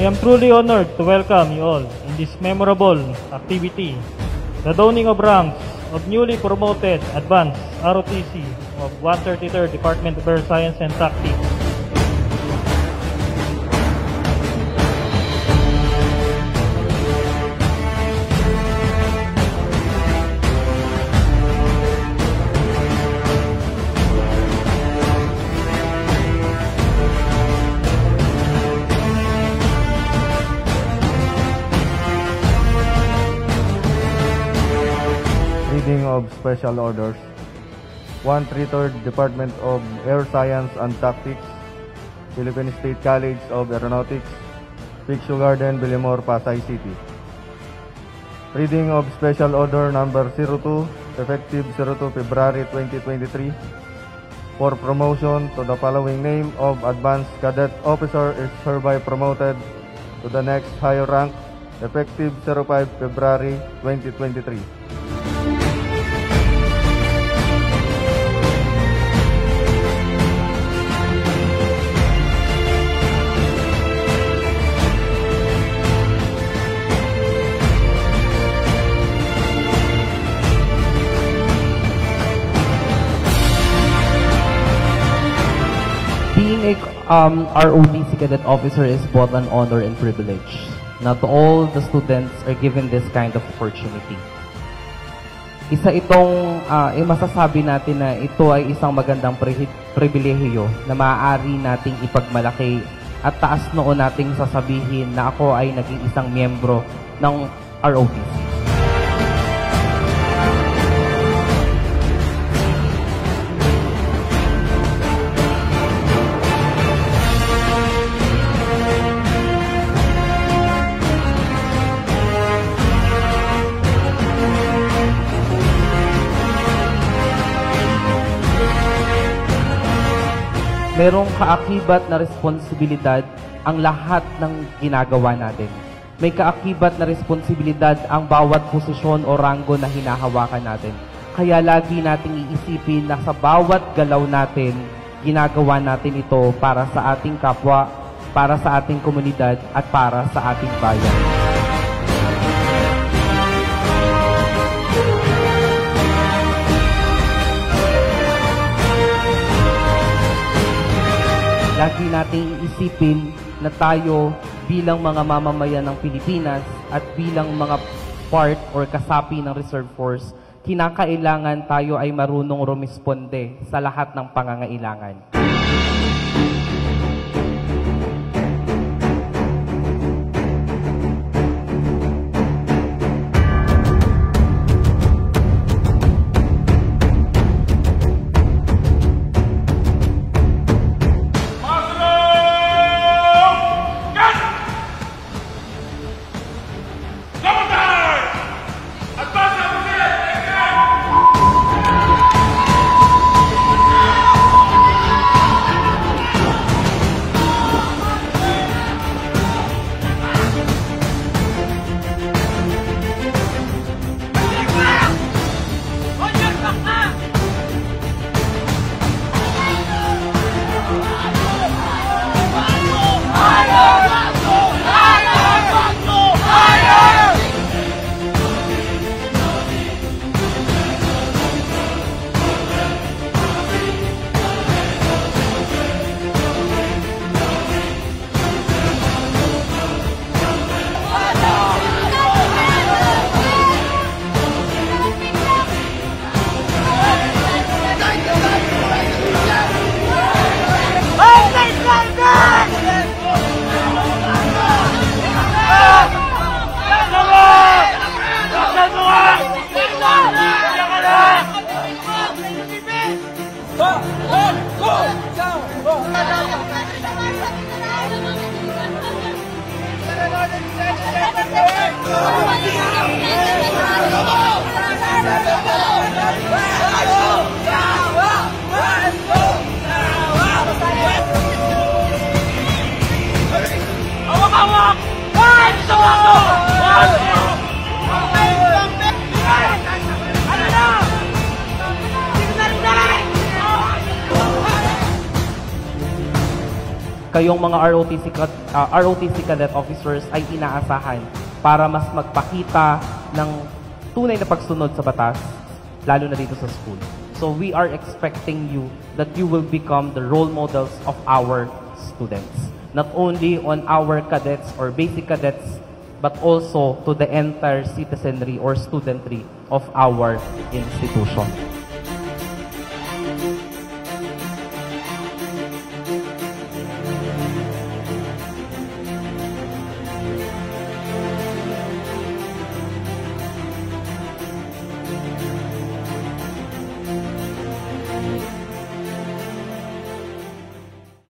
I am truly honored to welcome you all in this memorable activity, the donning of ranks of newly promoted advanced ROTC of 133rd Department of Air Science and Tactics. Reading of Special Orders. 133rd Department of Air Science and Tactics, Philippine State College of Aeronautics, Picchu Garden, Villamor, Pasay City. Reading of Special Order number 02, effective 02 February 2023, for promotion to the following name of Advanced Cadet Officer is hereby promoted to the next higher rank, effective 05 February 2023. Being a ROTC cadet officer is both an honor and privilege. Not all the students are given this kind of opportunity. Isa itong masasabi natin na ito ay isang magandang pribilehiyo na maaari nating ipagmalaki at taas noo nating sasabihin na ako ay naging isang miyembro ng ROTC. Merong kaakibat na responsibilidad ang lahat ng ginagawa natin. May kaakibat na responsibilidad ang bawat posisyon o ranggo na hinahawakan natin. Kaya lagi nating iisipin na sa bawat galaw natin, ginagawa natin ito para sa ating kapwa, para sa ating komunidad, at para sa ating bayan. Lagi nating isipin na tayo bilang mga mamamayan ng Pilipinas at bilang mga part or kasapi ng Reserve Force, kinakailangan tayo ay marunong rumisponde sa lahat ng pangangailangan. kayong mga ROTC cadet officers ay inaasahan para mas magpakita ng tunay na pagsunod sa batas, lalo na dito sa school. So we are expecting you that you will become the role models of our students. Not only on our cadets or basic cadets, but also to the entire citizenry or studentry of our institution.